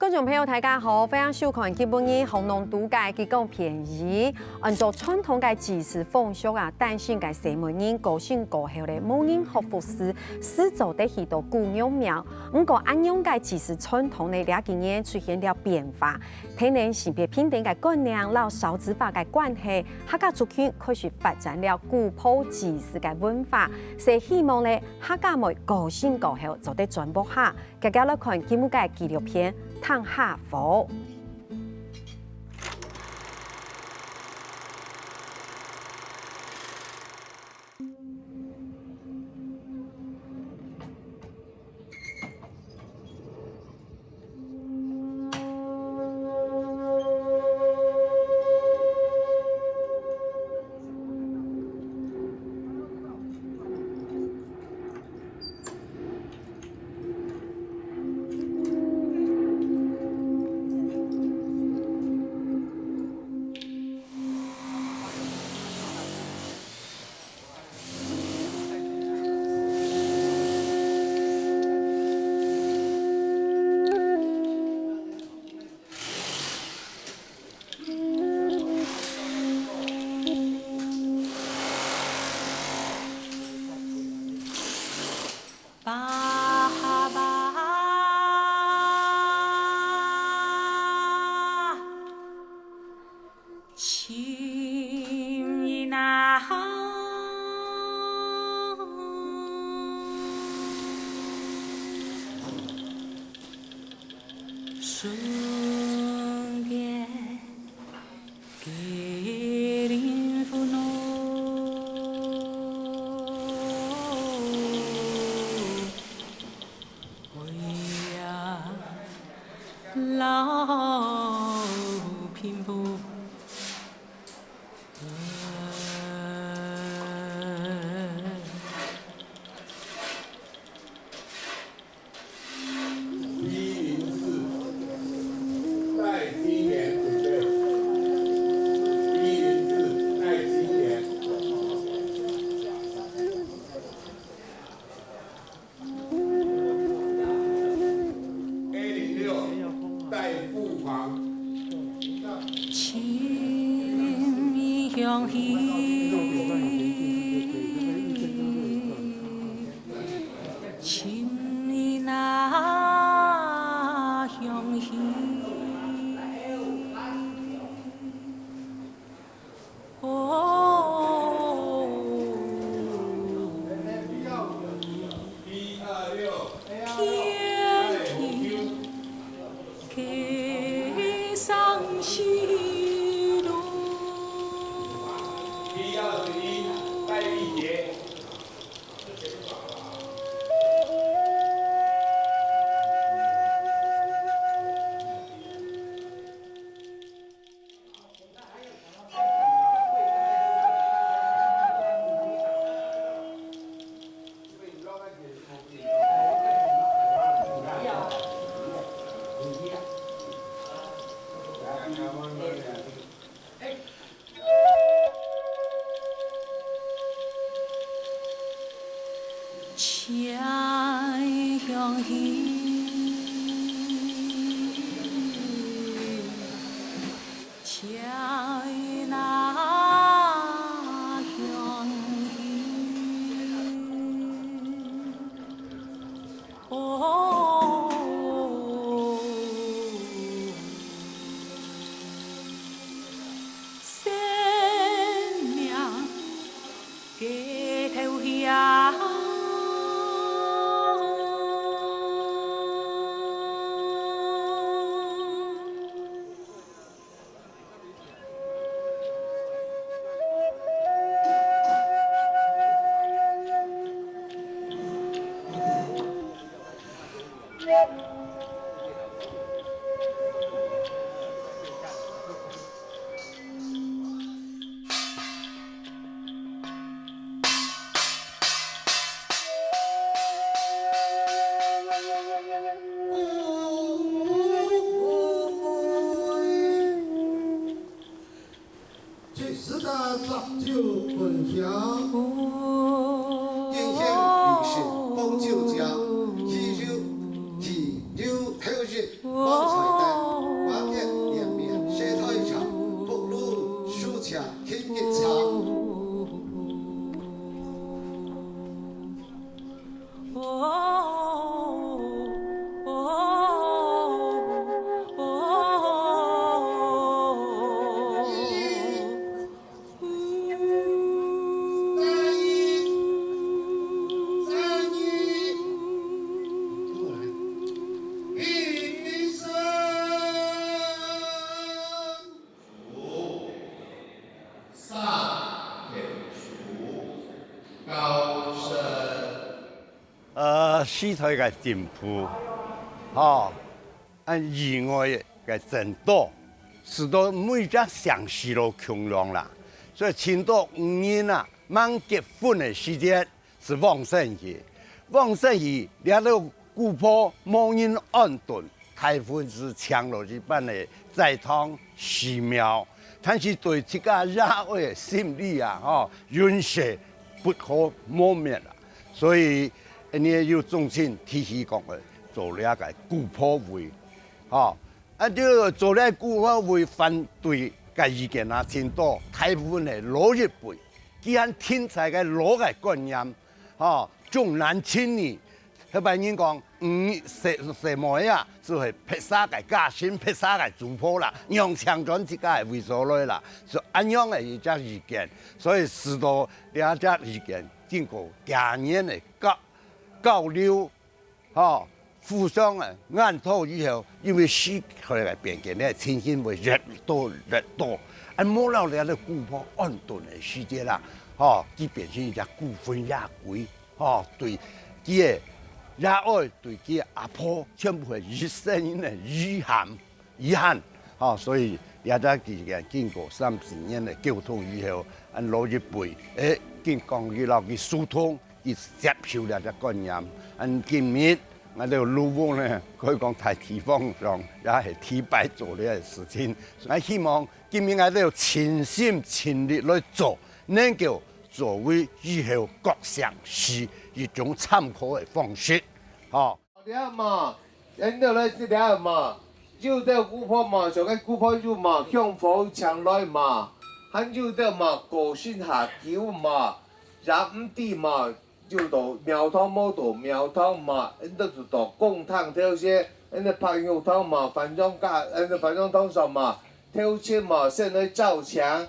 观众朋友，大家好，欢迎收看今本日红龙都界机构便宜。按照传统嘅祭祀风俗啊，诞生嘅西门人高兴过后咧，某人学服饰，始祖得许多古庙庙。不过按样嘅祭祀传统咧，这几年出现了变化，体内性别平等嘅观念，老少子化嘅关系，客家族群开始发展了古朴祭祀嘅文化。是希望咧，客家妹高兴过后就得转播下。大家来看今日嘅纪录片。探下佛。顺便给林父侬，为呀老贫妇。相依，情意那相依，哦，天地给伤心。情相依，情那相依，哦，生命给头下。酒分享，影响历史，帮酒家，喜酒、啤酒、后续。望彩灯，晚宴连绵写台场，不如书墙听一场。四台嘅店铺，按意外嘅程度，使到每只城市都穷亮啦。所以青岛5年啊，忙结婚嘅时间是旺盛期，旺盛期了到古坡冇人安顿，台风是强落一般的在汤寺庙，但是对这个社会的心理啊，允许不可磨灭啦，所以。你要重新提起讲的，做了个古坡会，就做了古坡会反对嘅意见啊，挺多，大部分係老一輩，既然天才嘅老嘅觀念，重男輕女，佢白人講，什麼呀，就係撇沙嘅家先，撇沙嘅主坡啦，用強轉自家係為所來啦，就咁樣嘅一隻意見，所以使到兩隻意見經過多年嘅交流，互相研討以後，因為時代嘅變遷咧，情形會越多越多。冇了了古坡安頓嘅時間啦，佢變成一隻孤魂野鬼，對佢嘅野愛，對佢嘅阿婆，全部係一生嘅遺憾，所以也在期間經過30年嘅溝通以後，老一輩經講佢老嘅疏通。佢接受了只觀念，今日我哋魯翁咧，可以講喺地方上也係提拔做呢個事情。我希望今日我哋要全心全力來做，能夠作為以後各城市一種參考嘅方式。你啊嘛，人哋來你啊嘛，要到古坡嘛，就喺古坡要嘛，向火牆來嘛，還要到嘛，個性下橋嘛，也唔啲嘛。就到苗頭冇到苗頭嘛，人哋就到公堂跳些，人哋拍油頭嘛，反正通上嘛，跳切嘛，先來造牆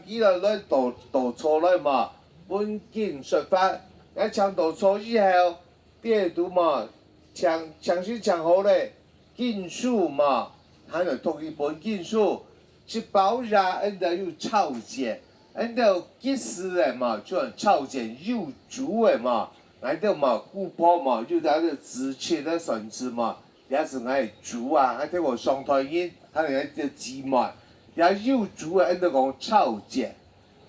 機來倒錯來嘛，本件說法，一牆倒錯以後，第二度嘛，牆是牆好咧，建樹嘛，還有同一本建樹，是包ra人哋要抄解。人哋技師誒嘛，就抄件有主誒嘛，人哋嘛古坡嘛，就喺度自切嘅甚至嘛，也是嗌主啊，喺我上台人，喺人哋字嘛，也有主誒，人哋講抄件，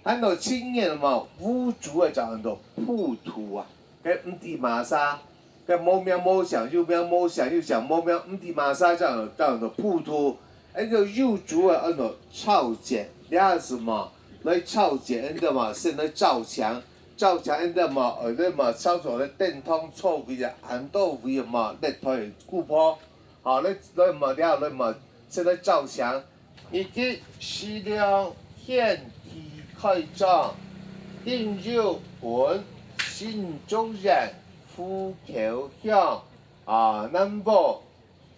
喺度青年嘛，無主誒就喺度鋪圖啊，佢唔啲馬沙，佢冇名冇相，有名冇相，有相冇名，唔啲馬沙就喺度鋪圖，人哋有主誒喺度抄件，也是嘛。來抄解人哋嘛，先來造牆人哋嘛，你嘛抄咗咧電通錯位啊，很多位嘛，你推古坡，你嘛了，你嘛先來造牆，以及適量天地開張，應有本心中人，呼求響，南部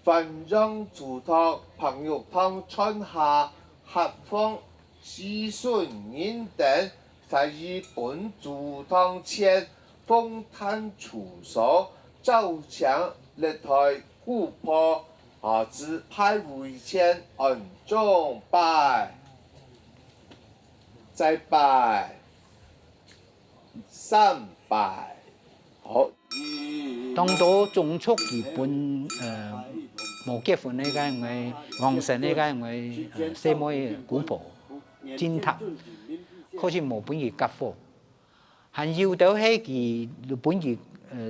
繁榮主託，朋友湯春夏合風。時順人等，在日本主堂前風壇處所，造牆立台古坡，自派會前按中拜，再拜3拜，好。當到中秋基本冇結婚嗰間我皇城嗰間我西妹古婆。金塔，可是冇本意結婚，還有到係佢本意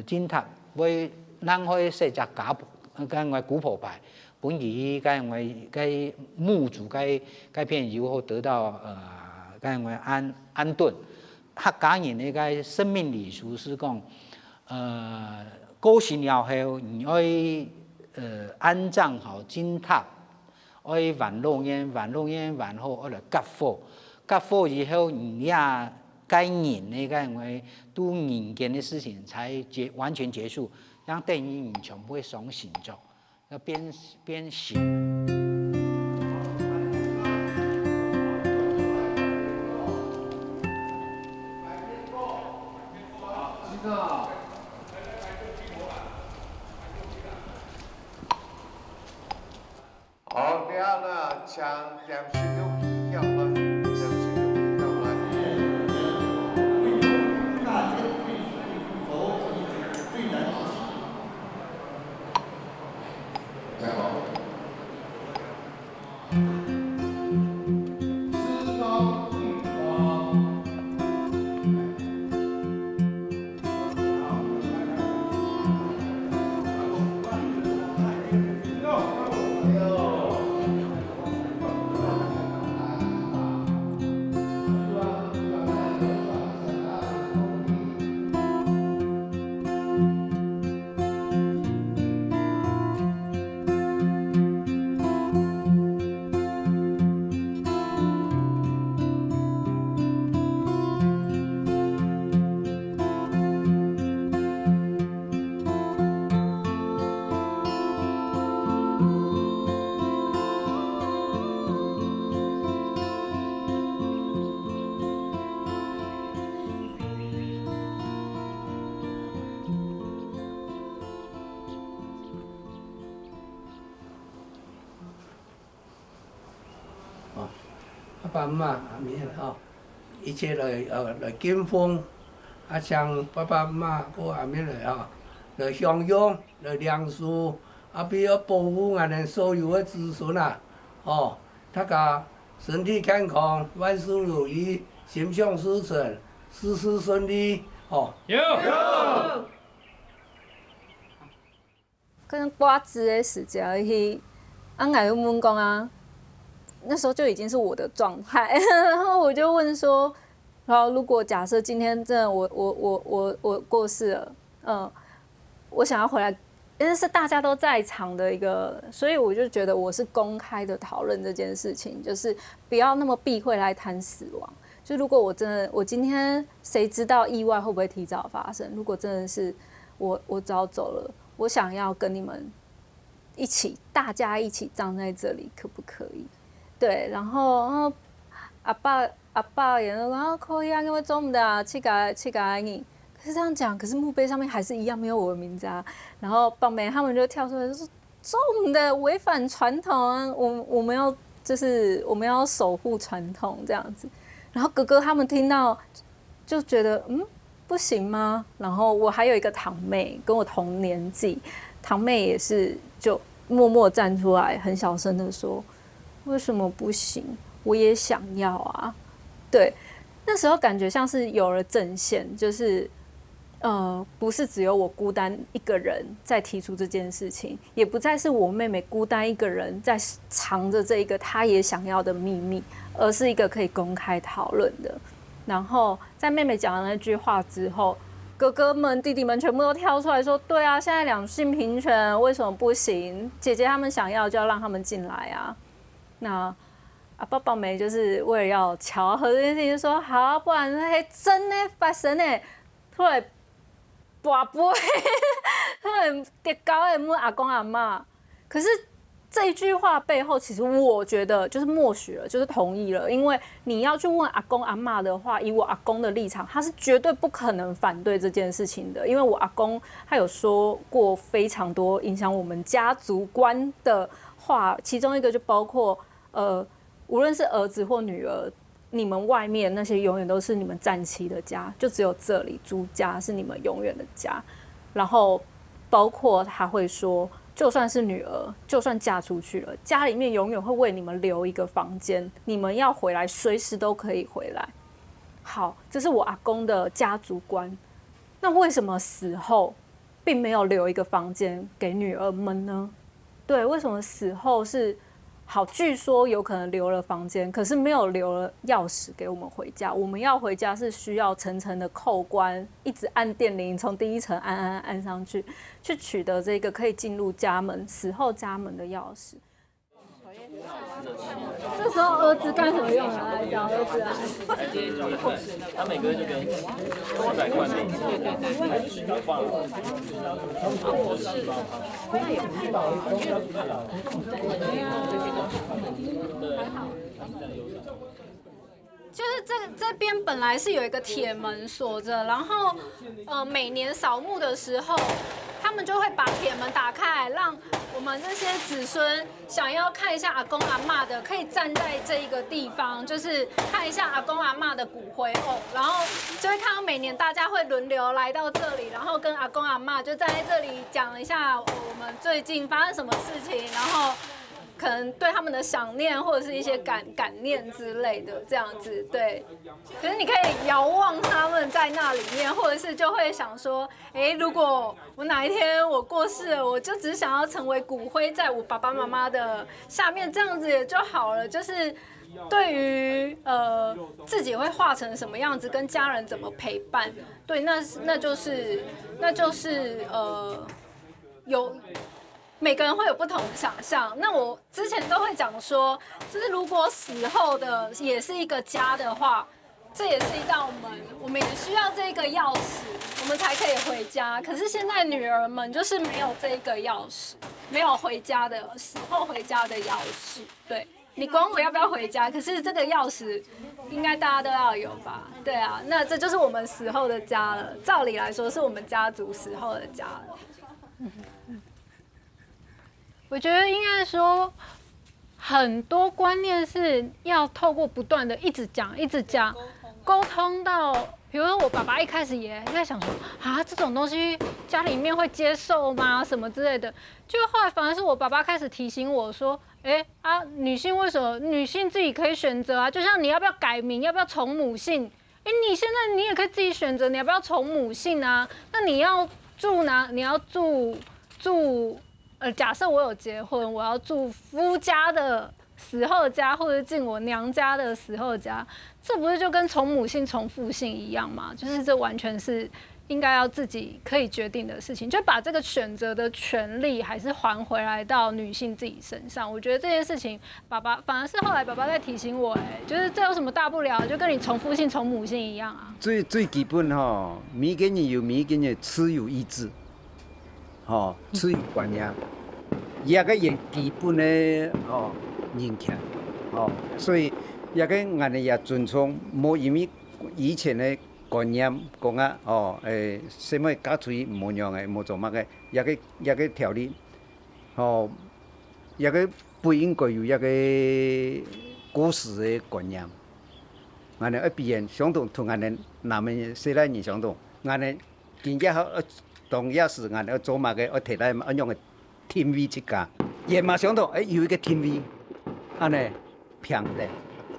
金塔，會讓佢設只家間我古婆牌，本意間我該墓主該片以後得到間我安頓，客家人呢個生命禮俗是講，過世了後，你愛安葬好金塔，愛萬落煙，萬落煙完後，我來割火，割火以後，你呀該人那個我都人間的事情才完全結束，讓等於你全部會上刑咗，要變刑。好，你好呢，抢216票吗？216票吗？再好。爸妈阿弥哈，一切来敬奉，啊像爸爸妈和阿弥来哈，来享用，来粮食，啊比要保护俺们所有的子孙啊，哦，大家身体健康，万事如意，心想事成，事事顺利，哦。有。跟刮子的时节去，俺外公讲啊。那时候就已经是我的状态，然后我就问说，然后如果假设今天真的我过世了，我想要回来，因为是大家都在场的一个，所以我就觉得我是公开的讨论这件事情，就是不要那么避讳来谈死亡。就如果我今天谁知道意外会不会提早发生？如果真的是我早走了，我想要跟你们大家一起葬在这里，可不可以？对，然后阿爸也说可以啊，因为中午的去改你。可是这样讲，可是墓碑上面还是一样没有我的名字啊。然后棒梅他们就跳出来说，中的违反传统啊，我们要守护传统这样子。然后哥哥他们听到就觉得不行吗？然后我还有一个堂妹跟我同年纪，堂妹也是就默默站出来，很小声的说。为什么不行？我也想要啊！对，那时候感觉像是有了阵线，就是不是只有我孤单一个人在提出这件事情，也不再是我妹妹孤单一个人在藏着这一个她也想要的秘密，而是一个可以公开讨论的。然后在妹妹讲了那句话之后，哥哥们、弟弟们全部都跳出来说：“对啊，现在两性平权，为什么不行？姐姐他们想要，就要让他们进来啊！”那爸爸梅就是为了要巧合这件事情，说好，不然真的发生的，突然跋杯，突然跌高的问阿公阿嬷。可是这一句话背后，其实我觉得就是默许了，就是同意了。因为你要去问阿公阿嬷的话，以我阿公的立场，他是绝对不可能反对这件事情的。因为我阿公他有说过非常多影响我们家族观的话，其中一个就包括无论是儿子或女儿，你们外面那些永远都是你们暂期的家，就只有这里朱家是你们永远的家。然后包括他会说，就算是女儿，就算嫁出去了，家里面永远会为你们留一个房间，你们要回来随时都可以回来。好，这是我阿公的家族观。那为什么死后并没有留一个房间给女儿们呢？对，为什么死后是好，据说有可能留了房间，可是没有留了钥匙给我们回家。我们要回家是需要层层的扣关，一直按电铃，从第一层按上去，去取得这个可以进入家门死后家门的钥匙。这时候儿子干什么用啊？来找儿子啊！他每个月就给400块美金，就是这边本来是有一个铁门锁着，然后每年扫墓的时候，他们就会把铁门打开，让我们这些子孙想要看一下阿公阿嬷的，可以站在这一个地方，就是看一下阿公阿嬷的骨灰哦。然后就会看到每年大家会轮流来到这里，然后跟阿公阿嬷就站在这里讲一下我们最近发生什么事情，然后可能对他们的想念或者是一些感念之类的这样子，对。可是你可以遥望他们在那里面，或者是就会想说，如果我哪一天我过世了，我就只想要成为骨灰在我爸爸妈妈的下面，这样子也就好了。就是对于自己会化成什么样子，跟家人怎么陪伴，对，那就是有。每个人会有不同的想象。那我之前都会讲说，就是如果死后的也是一个家的话，这也是一道门，我们也需要这个钥匙，我们才可以回家。可是现在女儿们就是没有这个钥匙，没有回家的死后回家的钥匙。对，你管我要不要回家，可是这个钥匙应该大家都要有吧？对啊，那这就是我们死后的家了。照理来说，是我们家族死后的家了。我觉得应该说，很多观念是要透过不断的一直讲，沟通到，比如说我爸爸一开始也在想说，这种东西家里面会接受吗？什么之类的。就后来反而是我爸爸开始提醒我说，女性为什么女性自己可以选择啊？就像你要不要改名，要不要从母姓？你现在你也可以自己选择，你要不要从母姓啊？那你要住哪？你要住。假设我有结婚，我要住夫家的死后家，或者进我娘家的死后家，这不是就跟从母姓从父姓一样吗？就是这完全是应该要自己可以决定的事情，就把这个选择的权利还是还回来到女性自己身上。我觉得这件事情，爸爸反而是后来爸爸在提醒我，就是这有什么大不了，就跟你从父姓从母姓一样啊。最基本每个人有每个人的自由意志，自由观念。也个基本的人权，所以也个俺哋也尊重，冇因为以前的观念讲什么家属冇样的，冇做乜嘅，也个条例，也个不应该有一个过时的观念。俺哋一边相同，同俺哋南面西来人相同，俺哋更加好同样是俺哋做乜嘅，我提来一样嘅。天位一家，也嘛相同，有一个天位，安尼平的。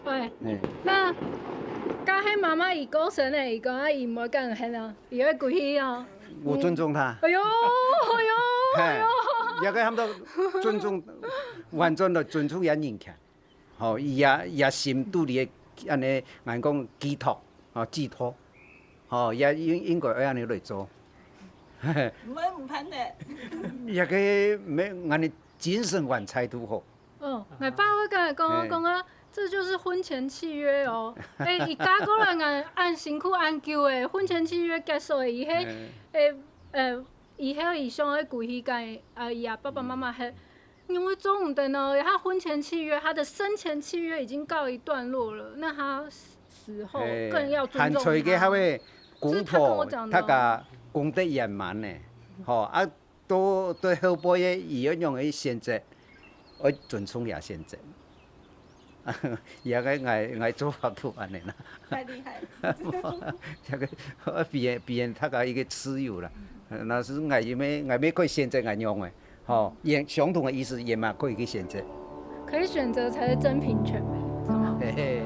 对，那刚才妈妈伊讲神的，伊讲伊冇干很啊，伊会跪去啊。我尊重他。哎呦，也个他们都尊重，完全的尊重人人权。也心肚里的安尼，俺讲寄托，寄托，也应该安尼来做。唔攀的。也个没，俺的精神完态度好。我爸会跟我讲啊，这就是婚前契约哦。伊家国人按辛苦按旧的婚前契约结束的，伊迄以上的跪膝盖，伊爸爸妈妈迄，因为做唔得呢，他婚前契约，他的生前契约已经告一段落了，那他死后更要尊重他。还找个公婆，他个。功德圆满呢，都对后辈的伊要用的选择，我尊重也选择，也个爱做法都安尼啦。太厉害了！这个别人他个一个自由啦，那是爱要可以选择爱用的，也相同的意思也嘛可以去选择。可以选择才是真平权呗。嘿嘿。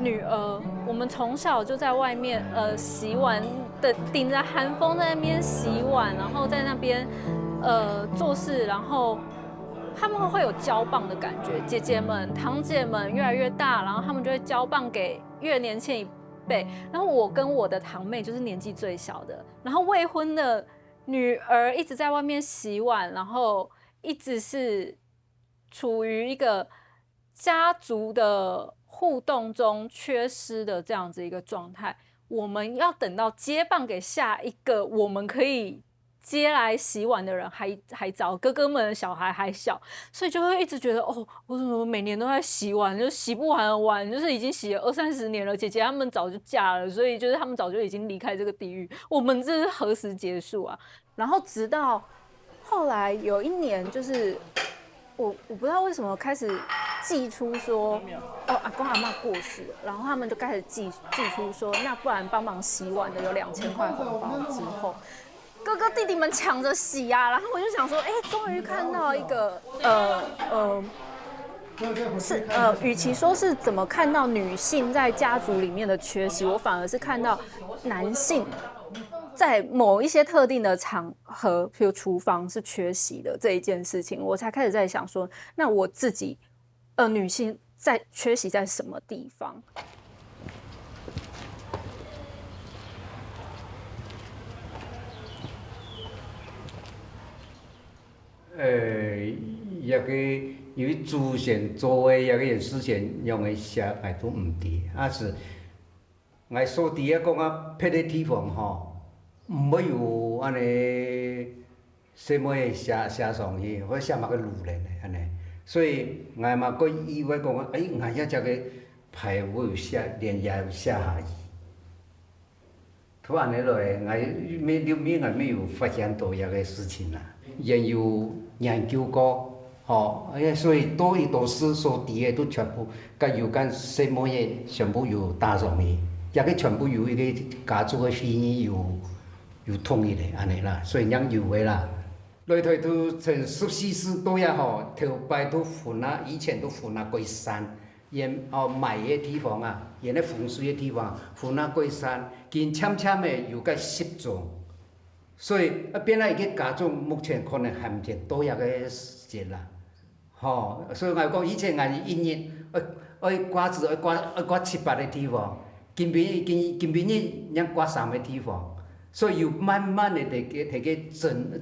女儿，我们从小就在外面洗碗的，顶着寒风在那边洗碗，然后在那边做事，然后他们会有交棒的感觉。姐姐们、堂姐们越来越大，然后他们就会交棒给越年轻一辈。然后我跟我的堂妹就是年纪最小的，然后未婚的女儿一直在外面洗碗，然后一直是处于一个家族的互动中缺失的这样子一个状态。我们要等到接棒给下一个我们可以接来洗碗的人还早，哥哥们的小孩还小，所以就会一直觉得哦，我怎么每年都在洗碗，就洗不完的碗，就是已经洗了20-30年了。姐姐他们早就嫁了，所以就是他们早就已经离开这个地狱，我们这是何时结束啊？然后直到后来有一年，就是我不知道为什么开始寄出说，哦，阿公阿嬷过世了，然后他们就开始寄出说，那不然帮忙洗碗的有2000块红包之后。哥哥弟弟们抢着洗啊，然后我就想说，终于看到一个与其说是怎么看到女性在家族里面的缺席，我反而是看到男性在某一些特定的场合，譬如厨房是缺席的这一件事情，我才开始在想说，那我自己女性在缺席在什么地方？那个因为之前做的那个事情用的写法都唔对，是我所伫个讲啊，别个地方吼，唔要有安尼什么的写上去，或写嘛个路人的安尼，所以我嘛个以为讲我遐只个牌我有写，连也有写下去，突然的落来，我没有发现到那个事情啦，也有研究过。所以多一多事所伫的都全部甲有关什么嘢全部有打上去，也个全部由一个家族的会议有统一的安尼啦，所以让有的啦。来台都从14世都也好，头摆都分啊，以前都分啊过山，买的地方啊，那风水的地方分啊过山，近浅浅的有个10种，所以变来一个家族目前可能还唔见多一个时间啦。所以我讲以前我一年爱挂子爱挂7、8个地方，今年让挂3个地方，所以又慢慢的摕个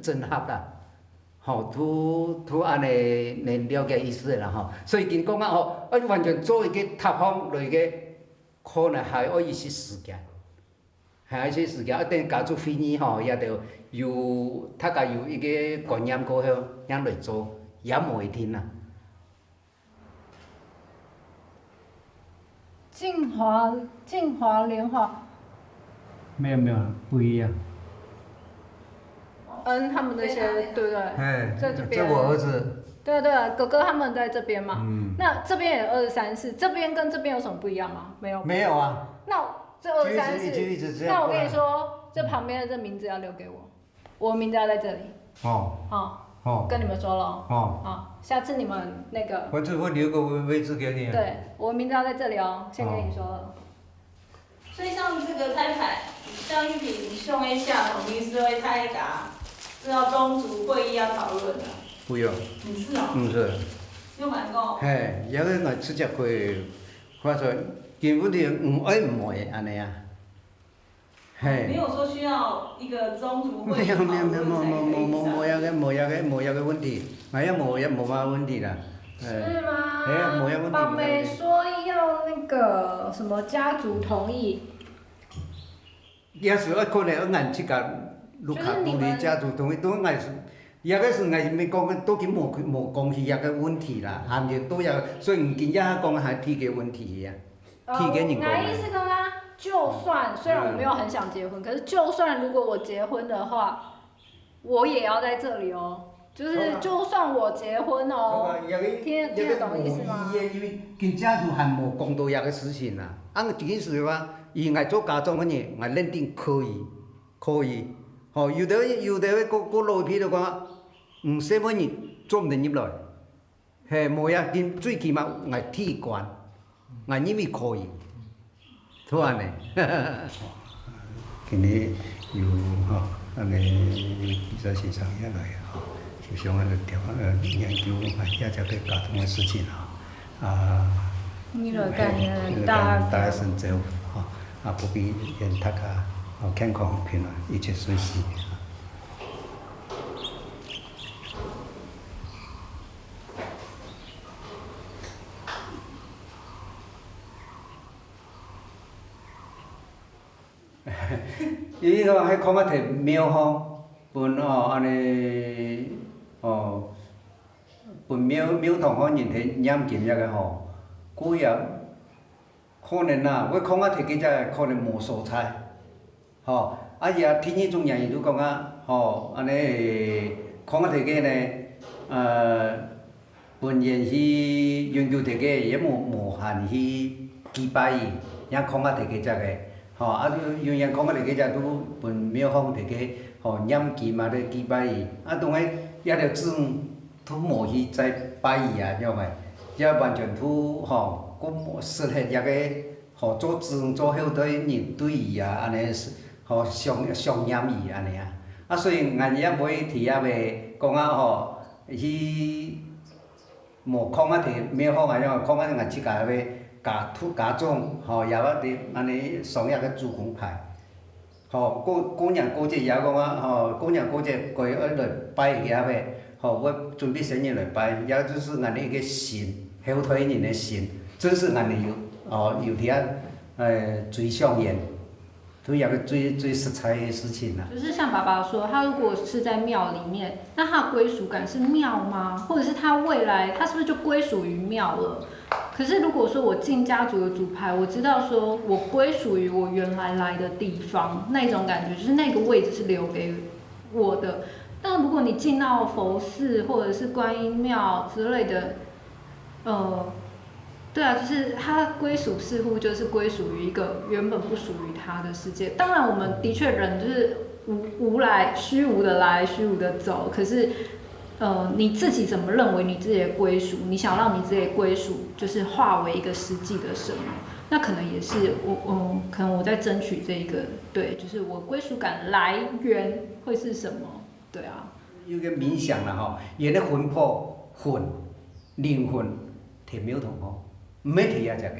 整合啦，都安尼能了解意思啦所以今讲啊完全做一个塌方类个，可能还要一些时间，等家族会议也着大家有一个观念过后，让来做。也不会听啦。晋华莲花，没有，不一样。他们那些对不对？在这边。这我儿子。对，哥哥他们在这边嘛。那这边也23世，这边跟这边有什么不一样吗？没有。没有啊。那这23世，那我跟你说，这旁边的这名字要留给我，我名字要在这里。跟你们说了。下次你们那个。我留个位置给你。对，我名字要在这里哦，先跟你说了。所以像这个摊牌，像玉萍兄 A 下统一是会太大，是要中族会议要讨论的。不用。你是哦。唔是。有蛮高。嘿，那个我出席过，我说根本就唔爱唔会安尼啊。没有说需要一个宗族会议讨论才可以没那个问题，我也没嘛问题啦。是吗？没有问题。宝妹说要那个什么家族同意。也是可能按这个卢卡古的家族同意，都按是，那个是按没讲都跟没讲起那个问题啦，还没都要，所以唔见也讲还提个问题呀，提给人讲。哪意思刚刚？就算虽然我没有很想结婚，可是就算如果我结婚的话，我也要在这里哦。就是就算我结婚哦，听得懂意思吗？因为跟家族还没讲到那个事情啦。按个意思的话，伊爱做家长个人，我认定可以。有的个老皮的话，唔什么人做唔得入来，嘿，冇呀，最起码我体关，我认为可以。突然呢，今日有吼，安尼比赛线上下来吼，就想安尼调研究遐只个交通的事情啊，你来干大家先走吼，啊不必连大家健康平安，一切顺遂。伊个迄空仔摕庙方分安尼分庙堂方人摕念经遐个吼，古也可能啦，我空仔摕几只可能无蔬菜，也天气中伊都讲安尼空仔摕个呢，本研去研究摕个也无限去祭拜伊，也空仔摕几只个。有人讲个几只拄分庙方摕去念经嘛咧祭拜伊，当然也着种拄无去再拜伊了解，也完全拄佫适合遐个做庄做后代人对伊安尼上念伊安尼所以俺也袂提也袂讲去无空摕庙方空俺即家要。家种也捌伫安尼双叶个主公派，过年过节也讲过年过节过来拜个遐个，我准备生日来拜，也就是俺一个神，后代人的神，这是俺有伫最上演，对遐个最实在的事情啦。就是像爸爸说，他如果是在庙里面，那他的归属感是庙吗？或者是他未来他是不是就归属于庙了？可是如果说我进家族的主牌，我知道说我归属于我原来来的地方，那种感觉就是那个位置是留给我的。但如果你进到佛寺或者是观音庙之类的，对啊，就是他归属似乎就是归属于一个原本不属于他的世界。当然，我们的确人就是无来虚无的来，虚无的走，可是。你自己怎么认为你自己的归属？你想让你自己的归属就是化为一个实际的什么？那可能也是可能我在争取这一个，对，就是我归属感来源会是什么？对啊。有个冥想啦伊咧魂魄灵魂摕庙堂毋免摕遐只个，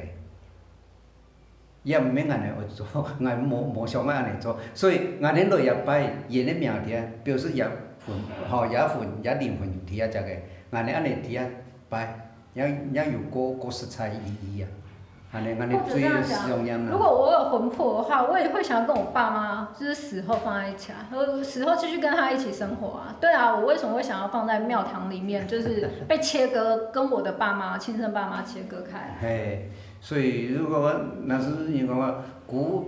也毋免安尼做，俺无想要安尼做，所以俺咧落也拜，伊咧庙底表示也。也灵魂有伫遐只个，安尼伫遐拜，也有个实在意义安尼最重要啦。如果我有魂魄的话，我也会想要跟我爸妈，就是死后放在一起死后继续跟他一起生活对啊，我为什么会想要放在庙堂里面，就是被切割，跟我的爸妈亲生爸妈切割开来。嘿，所以如果若是伊讲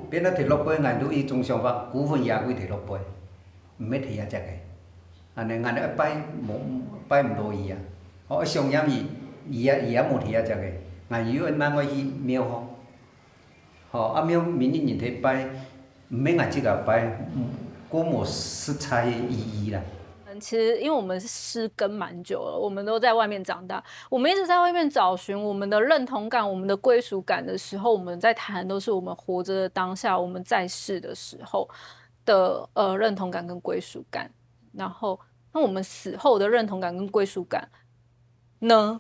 变了摕落杯，俺都一种想法，股份也会摕落杯，毋免摕遐只个。安尼拜毋落伊上念伊也无摕遐只个，俺以为咱我去庙方，庙民人摕拜，毋免俺即个拜，佫无实在的意义啦。其实，因为我们是失根蛮久了，我们都在外面长大，我们一直在外面找寻我们的认同感、我们的归属感的时候，我们在谈都是我们活着的当下，我们在世的时候的认同感跟归属感。然后，那我们死后的认同感跟归属感呢？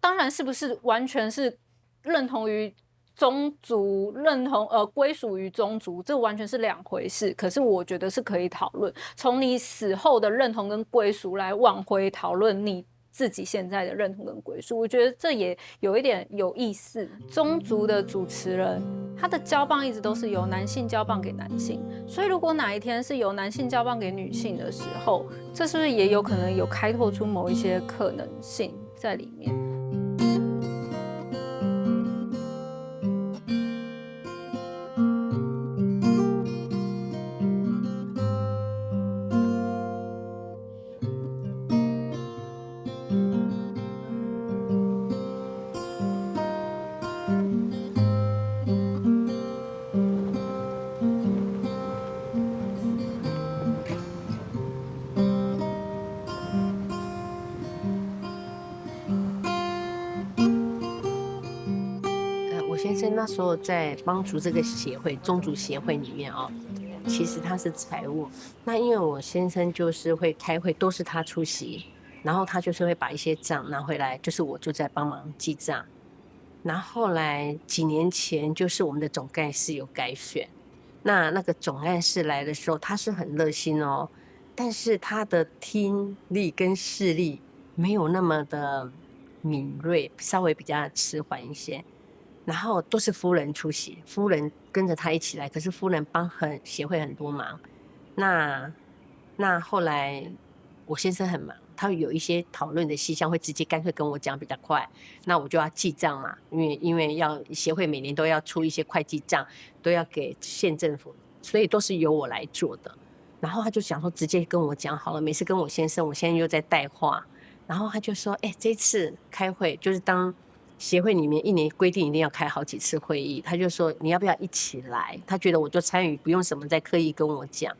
当然是不是完全是认同于宗族，认同归属于宗族，这完全是两回事。可是我觉得是可以讨论，从你死后的认同跟归属来往回讨论你自己现在的认同跟归属，我觉得这也有一点有意思。宗族的主持人，他的交棒一直都是由男性交棒给男性，所以如果哪一天是由男性交棒给女性的时候，这是不是也有可能有开拓出某一些可能性在里面？先生那时候在帮助这个协会宗族协会里面哦，其实他是财务。那因为我先生就是会开会，都是他出席，然后他就是会把一些账拿回来，就是我就在帮忙记账。然后后来几年前，就是我们的总干事有改选，那个总干事来的时候，他是很热心哦，但是他的听力跟视力没有那么的敏锐，稍微比较迟缓一些。然后都是夫人出席，夫人跟着他一起来，可是夫人帮协会很多忙。那后来我先生很忙，他有一些讨论的细项会直接干脆跟我讲比较快，那我就要记账嘛，因为要协会每年都要出一些会计账，都要给县政府，所以都是由我来做的。然后他就想说直接跟我讲好了，每次跟我先生又在带话，然后他就说，这次开会就是当协会里面一年规定一定要开好几次会议，他就说你要不要一起来？他觉得我就参与，不用什么再刻意跟我讲。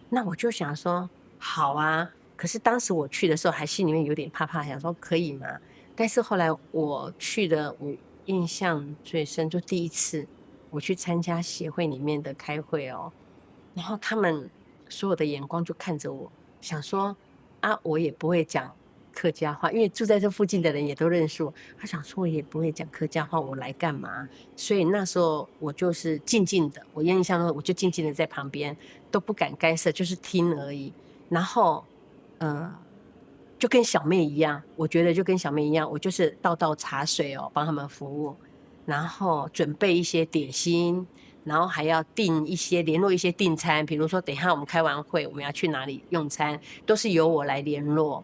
那我就想说好啊，可是当时我去的时候还心里面有点怕怕，想说可以吗？但是后来我去的，我印象最深就第一次我去参加协会里面的开会哦，然后他们所有的眼光就看着我，想说我也不会讲客家话，因为住在这附近的人也都认识我，他想说我也不会讲客家话，我来干嘛？所以那时候我就是静静的，我印象中我就静静的在旁边，都不敢干涉，就是听而已。然后就跟小妹一样，我觉得就跟小妹一样，我就是倒茶水哦，帮他们服务，然后准备一些点心，然后还要联络一些订餐，比如说等一下我们开完会我们要去哪里用餐，都是由我来联络。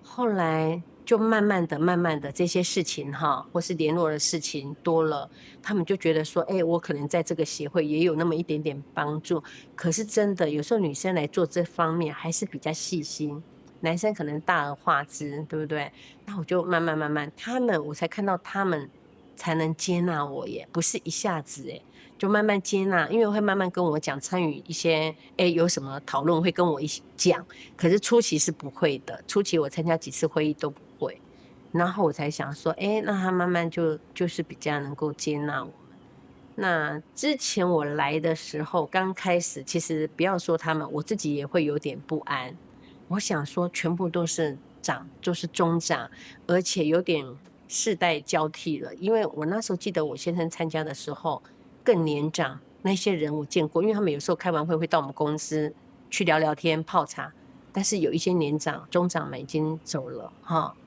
后来就慢慢的这些事情或是联络的事情多了，他们就觉得说我可能在这个协会也有那么一点点帮助。可是真的有时候女生来做这方面还是比较细心，男生可能大而化之，对不对？那我就慢慢我才看到他们才能接纳我耶，不是一下子就慢慢接纳，因为会慢慢跟我讲，参与一些有什么讨论会跟我一起讲，可是初期是不会的，初期我参加几次会议都不会，然后我才想说那他慢慢就是比较能够接纳我们。那之前我来的时候刚开始，其实不要说他们，我自己也会有点不安，我想说全部都是就是中长，而且有点世代交替了，因为我那时候记得我先生参加的时候更年长，那些人我见过，因为他们有时候开完会会到我们公司去聊聊天泡茶，但是有一些年长中长们已经走了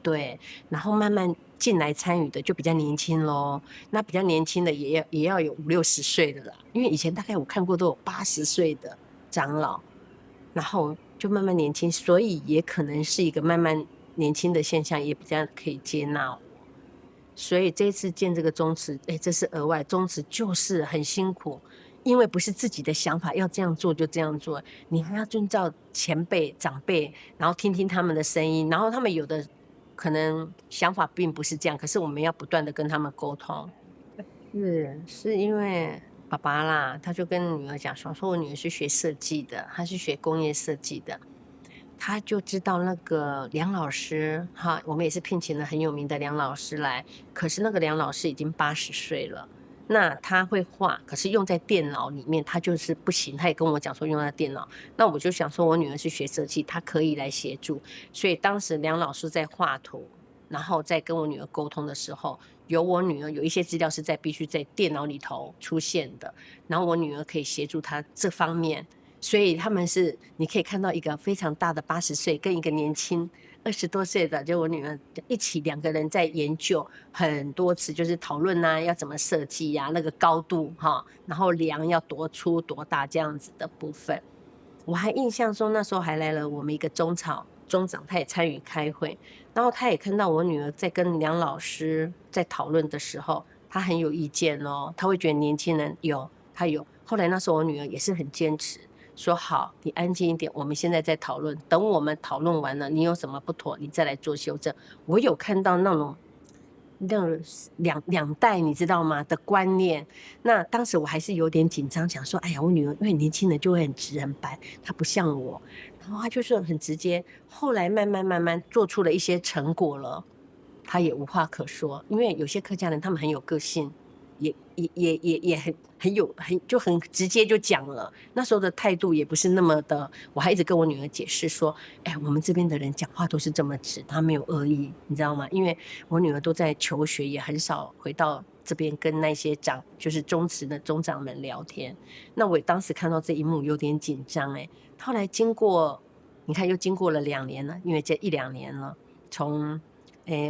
对，然后慢慢进来参与的就比较年轻咯，那比较年轻的也要有50-60岁的啦，因为以前大概我看过都有80岁的长老，然后就慢慢年轻，所以也可能是一个慢慢年轻的现象，也比较可以接纳我。所以这次建这个宗祠，这是额外，宗祠就是很辛苦，因为不是自己的想法，要这样做就这样做，你还要遵照前辈长辈，然后听听他们的声音，然后他们有的可能想法并不是这样，可是我们要不断的跟他们沟通。是因为爸爸啦，他就跟女儿讲说我女儿是学设计的，她是学工业设计的，他就知道那个梁老师我们也是聘请了很有名的梁老师来，可是那个梁老师已经80岁了，那他会画，可是用在电脑里面他就是不行，他也跟我讲说用在电脑，那我就想说我女儿是学设计，她可以来协助，所以当时梁老师在画图，然后在跟我女儿沟通的时候，有我女儿有一些资料是必须在电脑里头出现的，然后我女儿可以协助她这方面，所以他们是你可以看到一个非常大的80岁跟一个年轻20多岁的，就我女儿一起2个人在研究很多次，就是讨论要怎么设计那个高度然后梁要多粗多大这样子的部分。我还印象中那时候还来了我们一个中长，他也参与开会，然后他也看到我女儿在跟梁老师在讨论的时候，他很有意见他会觉得年轻人他有。后来那时候我女儿也是很坚持说好，你安静一点，我们现在在讨论，等我们讨论完了，你有什么不妥你再来做修正。我有看到那种两代你知道吗的观念，那当时我还是有点紧张，想说我女儿因为年轻人就会很直很白，她不像我，然后她就是很直接，后来慢慢做出了一些成果了，她也无话可说，因为有些客家人他们很有个性，也很直接就讲了。那时候的态度也不是那么的，我还一直跟我女儿解释说，我们这边的人讲话都是这么直，他没有恶意，你知道吗？因为我女儿都在求学，也很少回到这边跟那些就是宗祠的宗长们聊天。那我当时看到这一幕有点紧张后来你看又经过了2年了，因为这1-2年了，从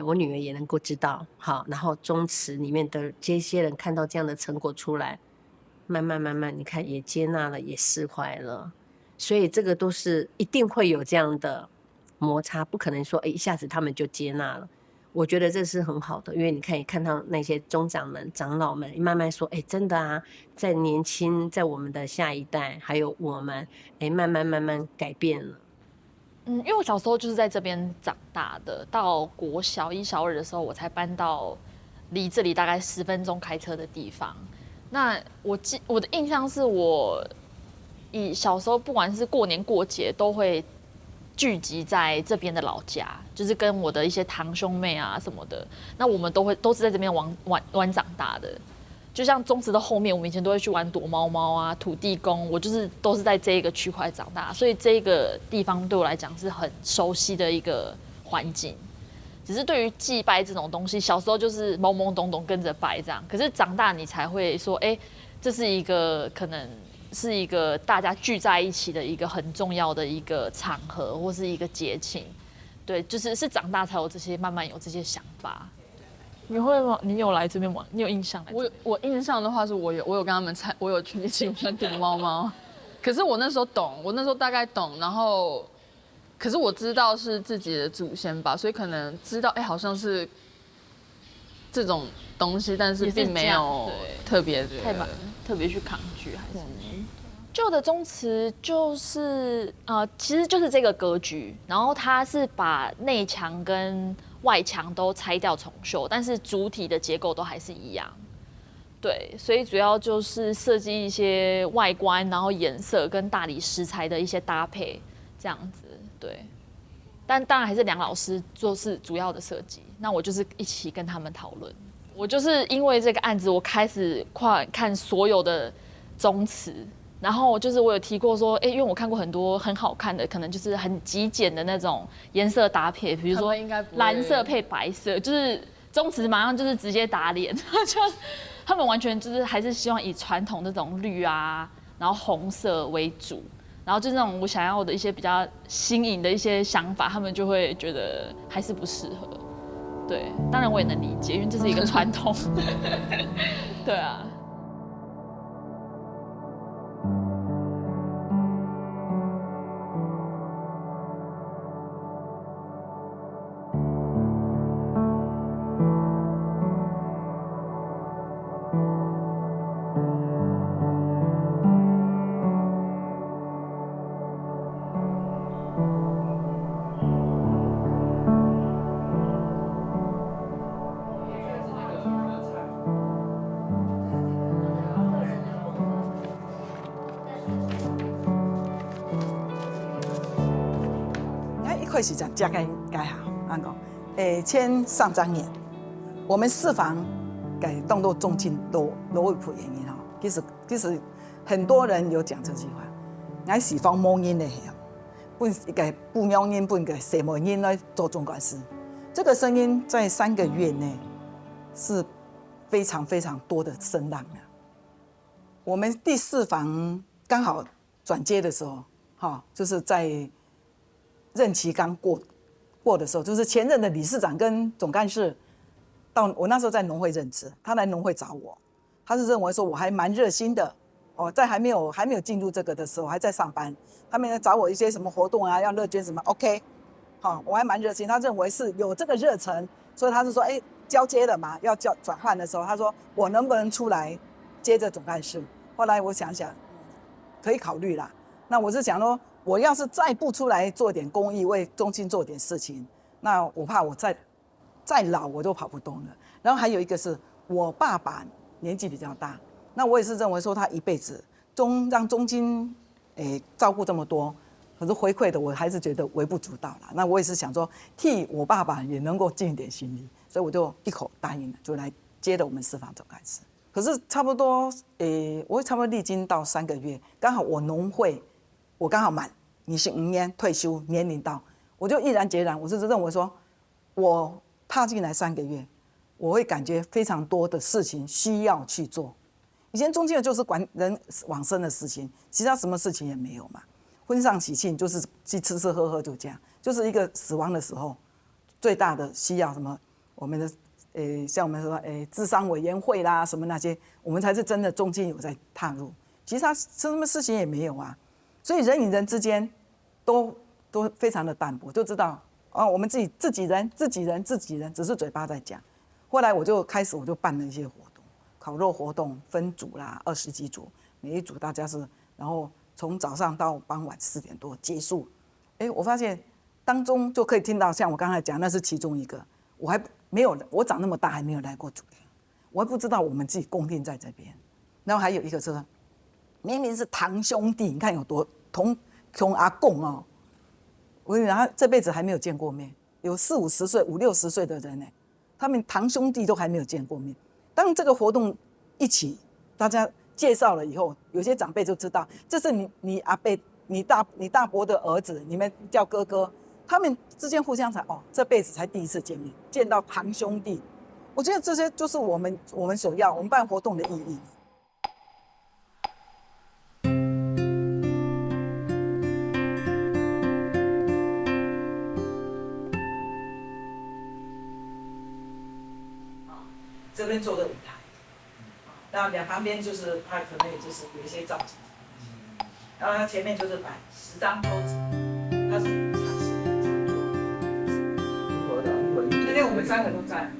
我女儿也能够知道，好，然后宗祠里面的这些人看到这样的成果出来，慢慢，你看也接纳了，也释怀了，所以这个都是一定会有这样的摩擦，不可能说一下子他们就接纳了。我觉得这是很好的，因为你可以看到那些宗长们、长老们慢慢说，真的啊，在年轻，在我们的下一代，还有我们，慢慢改变了。因为我小时候就是在这边长大的，到国小1、小2的时候，我才搬到离这里大概10分钟开车的地方。那我的印象是我小时候不管是过年过节都会聚集在这边的老家，就是跟我的一些堂兄妹啊什么的，那我们都是在这边玩长大的。就像宗祠的后面，我们以前都会去玩躲猫猫啊、土地公，我都是在这一个区块长大，所以这个地方对我来讲是很熟悉的一个环境。只是对于祭拜这种东西，小时候就是懵懵懂懂跟着拜这样，可是长大你才会说，这是一个可能是一个大家聚在一起的一个很重要的一个场合，或是一个节庆。对，就是长大才有这些，慢慢有这些想法。你会吗？你有来这边玩？你有印象？我印象的话是我有跟他们我有去一起玩躲猫猫，可是我那时候懂，我那时候大概懂，然后可是我知道是自己的祖先吧，所以可能知道好像是这种东西，但是并没有特别去抗拒，还是旧的宗祠就是其实就是这个格局，然后它是把内墙跟外墙都拆掉重修，但是主体的结构都还是一样。对，所以主要就是设计一些外观，然后颜色跟大理石材的一些搭配，这样子。对，但当然还是梁老师做是主要的设计，那我就是一起跟他们讨论。我就是因为这个案子，我开始看所有的宗祠。然后就是我有提过说，因为我看过很多很好看的，可能就是很极简的那种颜色搭配，比如说蓝色配白色，就是宗祠马上就是直接打脸，就他们完全就是还是希望以传统这种绿啊，然后红色为主，然后就是那种我想要的一些比较新颖的一些想法，他们就会觉得还是不适合。对，当然我也能理解，因为这是一个传统。对啊。会是讲加改好，安讲，签上章言，我们四房改动作中间都会普原因哈。其实很多人有讲这句话，俺四方母音的本改不母音本改什么音来做总管师，这个声音在3个月内是非常非常多的声浪啊。我们第4房刚好转接的时候，就是在任期刚过的时候，就是前任的理事长跟总干事到我那时候在农会任职，他来农会找我，他是认为说我还蛮热心的在还没有进入这个的时候，还在上班，他们找我一些什么活动啊，要乐捐什么 ，OK， 我还蛮热心，他认为是有这个热忱，所以他是说，交接了嘛，要转换的时候，他说我能不能出来接着总干事？后来我想想，可以考虑啦。那我是想说，我要是再不出来做点公益，为中心做点事情，那我怕我再老我都跑不动了。然后还有一个是我爸爸年纪比较大，那我也是认为说他一辈子让中心照顾这么多，可是回馈的我还是觉得微不足道啦。那我也是想说替我爸爸也能够尽一点心力，所以我就一口答应了，就来接了我们4房总干事。可是差不多，我差不多历经到3个月，刚好我农会，我刚好满你是5年退休年龄到，我就毅然决然，我就是认为说，我踏进来3个月，我会感觉非常多的事情需要去做。以前中间就是管人往生的事情，其他什么事情也没有嘛。婚丧喜庆就是去吃吃喝喝就这样，就是一个死亡的时候，最大的需要什么？我们的像我们说治丧委员会啦什么那些，我们才是真的中间有在踏入，其他什么事情也没有啊。所以人与人之间都非常的淡薄，就知道哦，我们自己人，只是嘴巴在讲。后来我就办了一些活动，烤肉活动分组啦，20几组，每一组大家是，然后从早上到傍晚4点多结束。我发现当中就可以听到，像我刚才讲，那是其中一个，我还没有，我长那么大还没有来过主堂，我还不知道我们自己供定在这边。然后还有一个是，明明是堂兄弟，你看有多同阿公哦，我跟你讲，他这辈子还没有见过面，有40、50岁、50、60岁的人呢，他们堂兄弟都还没有见过面。当这个活动一起，大家介绍了以后，有些长辈就知道，这是你阿伯、你大伯的儿子，你们叫哥哥，他们之间互相这辈子才第一次见面，见到堂兄弟。我觉得这些就是我们所要，我们办活动的意义。这边做的舞台，然后两旁边就是它可能也就是有一些造景，然后它前面就是摆10张桌子，它是长时间这样做。今天我们3个都在。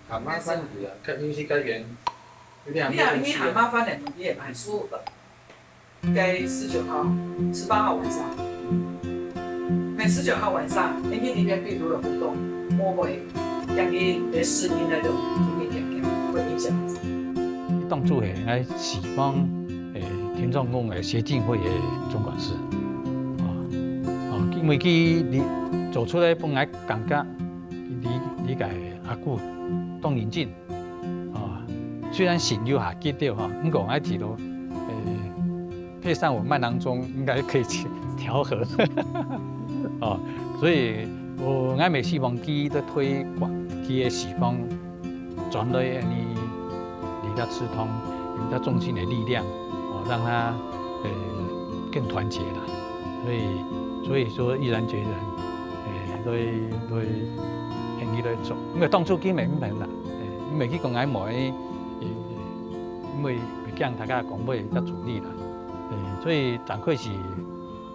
鹹媽翻嚟啊，要是家園，你喊媽翻嚟，你也買書的，在19號、18號晚上，每19號晚上，你去里面闭路的活动，我會將你的視頻那種給你會影響。當初係愛希望田壯宮嘅協進會嘅總幹事，因為佢做出來本來感覺理解阿姑當年進，雖然成就下結掉哈，不過我提到配上我麥當中應該可以調和，所以我咪希望佢的推廣，佢嘅希望轉來你他刺通，用他中心的力量，讓他更團結了。所以說毅然決然，都向佢嚟做。因為當初佢咪唔平啦，因為佢講喺某因為驚大家講咩得主力啦，所以展開時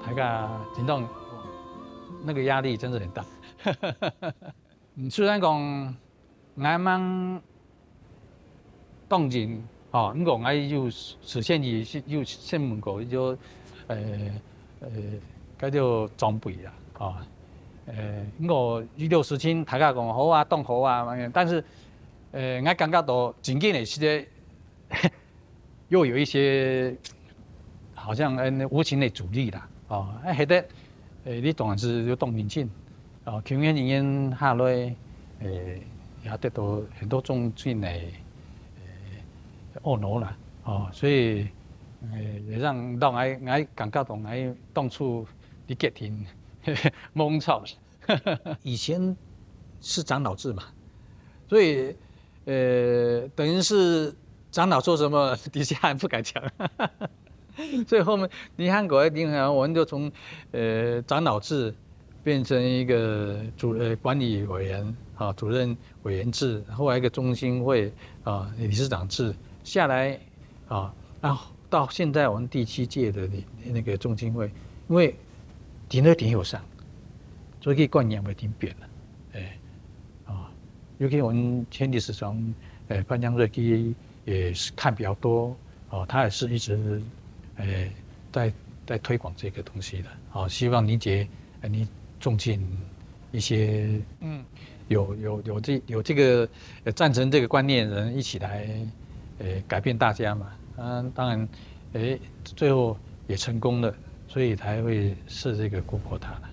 大家真正那個壓力真是很大。雖然講啱啱當然，咁講喺要實現要新門口要嗰啲裝備啦，咁個預料事情大家講好啊，當好啊，但是我感覺到近幾年是又有一些好像無情的阻力啦，係得你當然是要動民進，求願人員下來也得到很多中進的懊惱啦，所以也讓我感覺到我當初的家庭蒙吵。以前是長老制嘛，所以等於是長老做什麼，底下人不敢講。所以後面你看國外銀行，我們就從長老制變成一個管理委員主任委員制，後來一個中心會理事長制下來然後到現在我們第7屆的那個中心會，因為點都點有上，所以觀念會點變了，尤其我們前理事長潘江瑞基也是看比較多，他也是一直在推廣這個東西的，希望理解你中進一些有這個贊成這個觀念的人一起來改變大家嘛，當然最後也成功了，所以才會設這個姑婆塔了。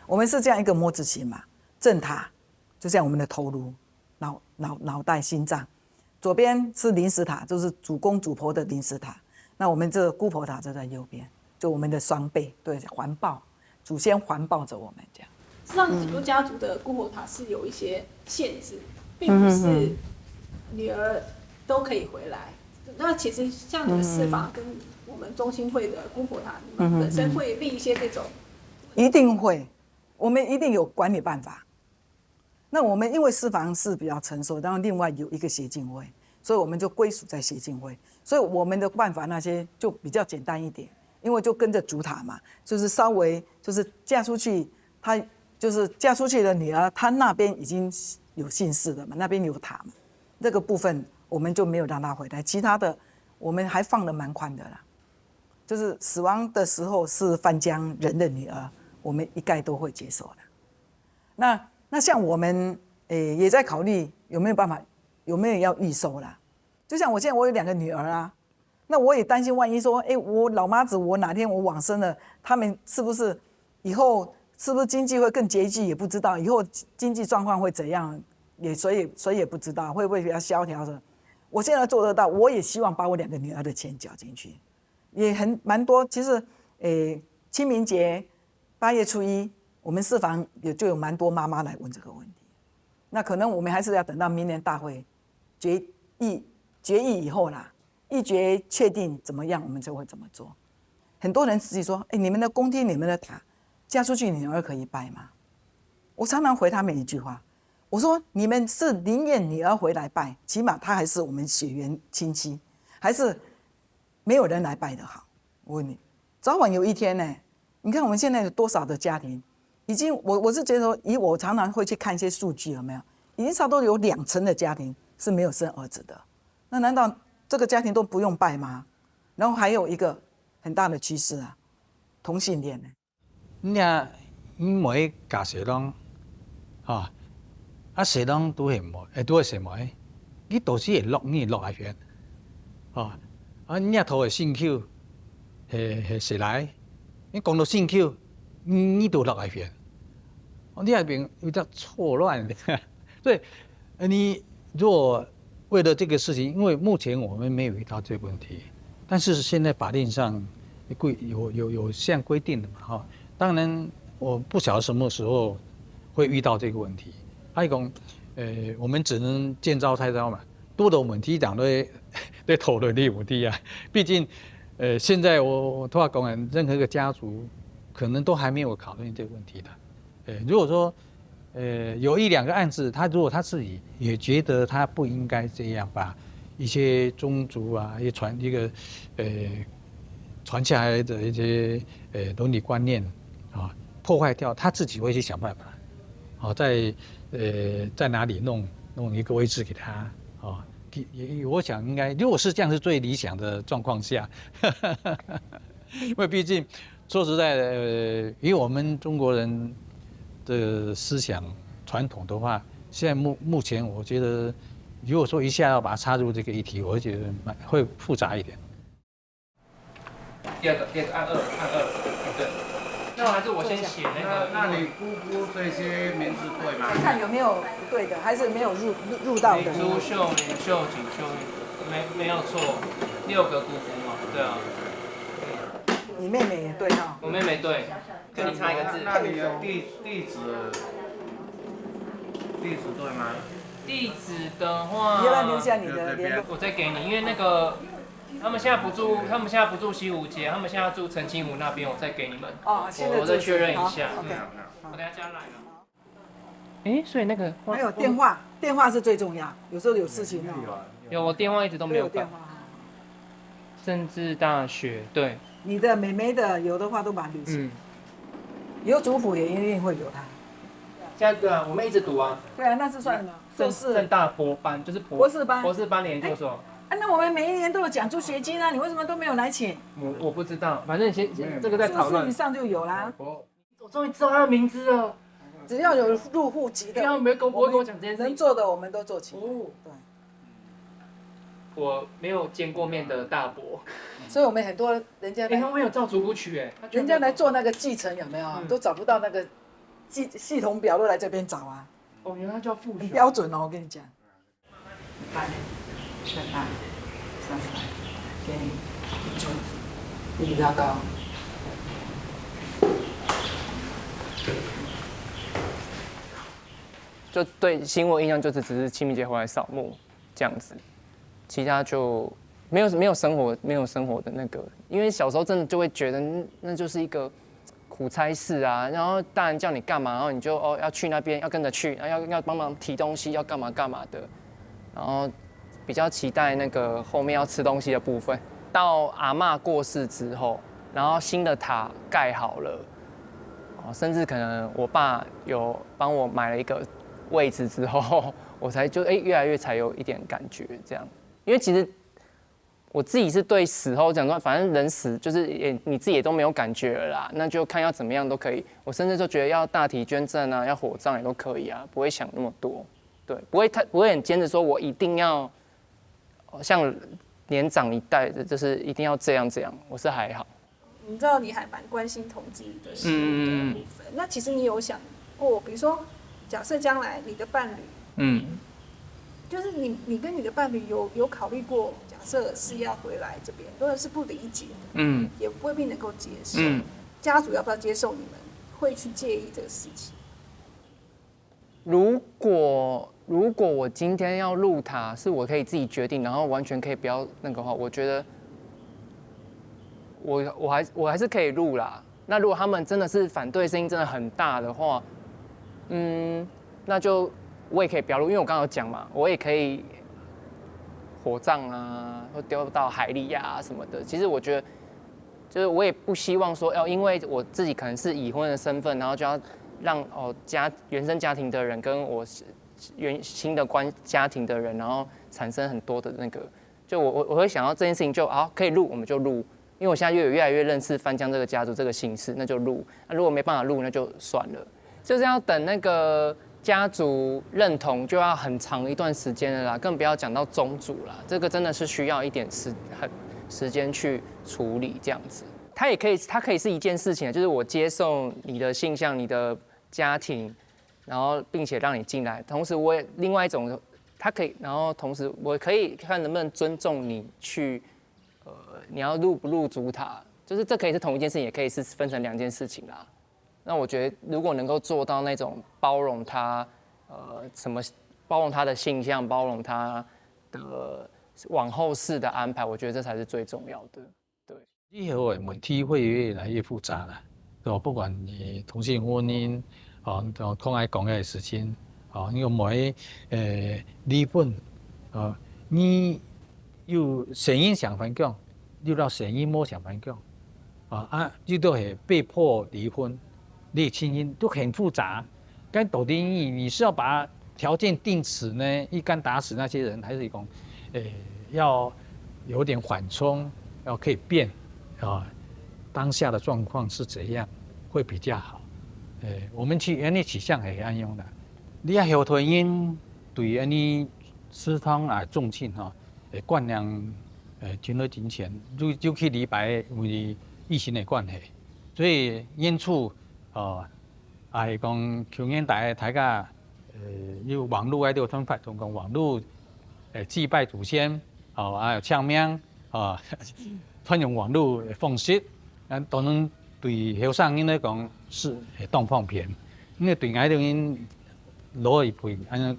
我們是這樣一個摸字形嘛，正塔就像我們的頭顱、腦袋、心臟，左边是临时塔，就是主公主婆的临时塔。那我们这个姑婆塔就在右边，就我们的双倍，对，环抱，祖先环抱着我们这样。实际上，很多家族的姑婆塔是有一些限制，并不是女儿都可以回来。那其实像你们四房跟我们中心会的姑婆塔，你们本身会立一些这种，一定会，我们一定有管理办法。那我们因为四房是比较成熟，然后另外有一个协进会，所以我们就归属在协进会，所以我们的办法那些就比较简单一点，因为就跟着主塔嘛，就是稍微就是嫁出去，她就是嫁出去的女儿，她那边已经有姓氏了嘛，那边有塔嘛，这个部分我们就没有让她回来，其他的我们还放得蛮宽的啦，就是死亡的时候是范江人的女儿，我们一概都会接受的。那像我们也在考虑有没有办法，有没有要预收啦？就像我现在我有2个女儿啊，那我也担心万一说，我老妈子我哪天我往生了，他们是不是以后是不是经济会更拮据也不知道，以后经济状况会怎样，谁也不知道，会不会比较萧条的？我现在做得到，我也希望把我2个女儿的钱缴进去，也蛮多。其实清明节8月初1。我们四房就有蛮多妈妈来问这个问题，那可能我们还是要等到明年大会决议以后啦，议决确定怎么样，我们就会怎么做。很多人自己说，你们的公厅、你们的塔，嫁出去女儿可以拜吗？我常常回他们一句话，我说你们是宁愿女儿回来拜，起码她还是我们血缘亲戚，还是没有人来拜的好？我问你，早晚有一天呢？你看我们现在有多少的家庭？已经，我是觉得说，以我常常会去看一些数据，有没有？已经差不多有2成的家庭是没有生儿子的。那难道这个家庭都不用拜吗？然后还有一个很大的趋势啊，同性恋呢。因为假设拢，设拢都会什么？你都是会落来边，你头会姓邱，是谁来？你讲到姓邱。你都落来边，你那边有点错乱的，所以你如果为了这个事情，因为目前我们没有遇到这个问题，但是现在法令上有这样规定的嘛，当然我不晓得什么时候会遇到这个问题。还讲，我们只能见招拆招嘛，多的问题党在讨论这个问题啊，毕竟现在我突然讲，任何一个家族。可能都还没有考虑这个问题的，如果说，有1、2个案子，如果他自己也觉得他不应该这样把一些宗族啊，传下来的一些伦理观念啊破坏掉，他自己会去想办法，在哪里弄一个位置给他，我想应该，如果是这样是最理想的状况下，因为毕竟。说实在的，以我们中国人的思想传统的话，现在目前我觉得，如果说一下要把它插入这个议题，我会觉得会复杂一点。第二个按2，对。那还是我先写那个。那你姑这些名字对吗？看有没有不对的，还是没有入到的。李朱秀、林秀、景秀，没有错，6个姑姑嘛，对啊。你妹妹也对哈，我妹妹对，跟你差一个字。那你的地址对吗？地址的话，你要不要留下你的联络？我再给你，因为那个他们现在不住西湖街，他们现在住澄清湖那边，我再给你们。我再确认一下。我等下加来了。所以那个还有电话是最重要，有时候有事情有我电话一直都没有改。政治大学对。你的妹妹的有的话都把它留起，有族谱也一定会有它。现在对啊，我们一直读啊。对啊，那是算什么？正大博班就是博士班的研究所。那我们每一年都有奖助学金啊，你为什么都没有来请？我不知道，反正先这个在讨论。硕士以上就有啦。我终于知道他的名字了。只要有入户籍的，不会跟我讲这件事情。能做的我们都做起。对。我没有见过面的大伯。所以我们很多人家，他们有照族谱曲人家来做那个继承有没有？都找不到那个系统表，都来这边找啊。原来叫复选。很标准哦，我跟你讲。下来，上来，给你一住，你比较高。就对新我印象就只是清明节回来扫墓这样子，其他就没有生活的那个，因为小时候真的就会觉得那就是一个苦差事啊，然后大人叫你干嘛，然后你就要去那边要跟着去，然后要帮忙提东西，要干嘛干嘛的，然后比较期待那个后面要吃东西的部分。到阿嬷过世之后，然后新的塔盖好了，甚至可能我爸有帮我买了一个位置之后，我才就越来越才有一点感觉这样。因为其实我自己是对死后讲说，反正人死就是你自己也都没有感觉了啦，那就看要怎么样都可以。我甚至就觉得要大体捐赠啊，要火葬也都可以啊，不会想那么多。对，不会很坚持说我一定要像年长一代的，就是一定要这样。我是还好。你知道你还蛮关心同志的事的部分。那其实你有想过，比如说，假设将来你的伴侣，就是你跟你的伴侣有考虑过，假设是要回来这边，如果是不理解的，也未必能够接受，家族要不要接受你们，会去介意这个事情？如果我今天要入塔，是我可以自己决定，然后完全可以不要那个话，我觉得我还是可以入啦。那如果他们真的是反对声音真的很大的话，那就我也可以不要入，因为我刚刚有讲嘛，我也可以火葬啊，或丢到海里啊什么的。其实我觉得，就是我也不希望说，因为我自己可能是已婚的身份，然后就要让原生家庭的人跟我新的家庭的人，然后产生很多的那个，就我会想到这件事情就可以录我们就录，因为我现在越来越认识番江这个家族这个姓氏，那就录。那如果没办法录，那就算了。就是要等那个家族认同，就要很长一段时间了啦，更不要讲到宗族啦。这个真的是需要一点时间去处理这样子。它可以是一件事情，就是我接受你的性向、你的家庭，然后并且让你进来，同时我也另外一种，它可以，然后同时我可以看能不能尊重你去，你要入不入主塔，就是这可以是同一件事情，也可以是分成两件事情啦。那我觉得如果能够做到那种包容他，包容他的性向，包容他的往后事的安排，我觉得这才是最重要的。对，以后的问题会越来越复杂了，对吧？不管你同性婚姻，公开讲的事情，你每离婚，你有成因想分享，遇到成因冇想分享，你都是被迫离婚。你的亲因都很复杂，跟到底你是要把条件定死呢，一竿打死那些人，还是讲，要有点缓冲，要可以变，当下的状况是怎样会比较好？我们去安尼取向是安用的。你要后退因对安尼私通重庆惯量真多金钱，就去理白为疫情的关系，所以因此。係講求現大家要網絡喺度分發，同講網絡祭拜祖先，有唱名，採用網絡方式，當然對後生人來講是當放片，因為對外頭人攞一輩，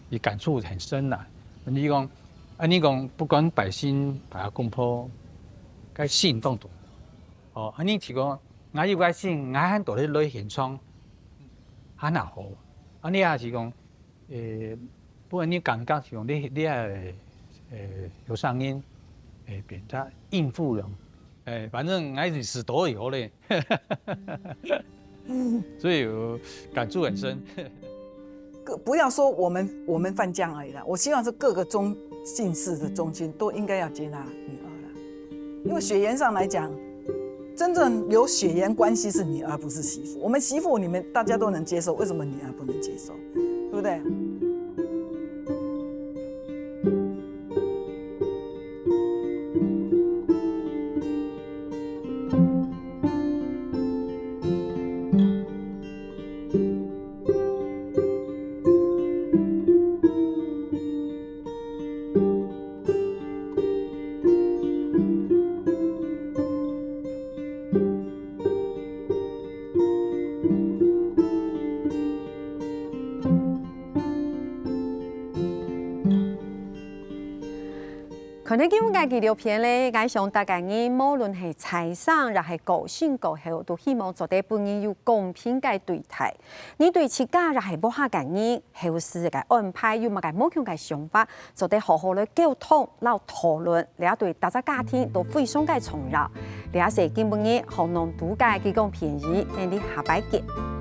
也感觸很深啦。你講不管百姓把它攻破，該信當懂，你是講。我要個先，我喺度咧攞現倉，很好。你也是講，不過你感覺是講你有聲音，變得應付人，反正我是死都有咧，所以我感觸很深。不要說我們范江而已啦，我希望是各個姓氏的宗親都應該要接納女兒啦，因為血緣上來講。真正有血缘关系是女儿，不是媳妇。我们媳妇你们大家都能接受，为什么女儿不能接受？对不对？可能基本嘅纪录片咧，介绍大家呢，无论係财产，亦係個性個後，都希望做啲本人有公平嘅對待。你對自家亦係冇下嘅呢，後事嘅安排有乜嘅冇強嘅想法，做啲好好嘅溝通、撈討論，你對大家家庭都非常嘅重要。你係基本呢，學農度假嘅講便宜，你下擺見。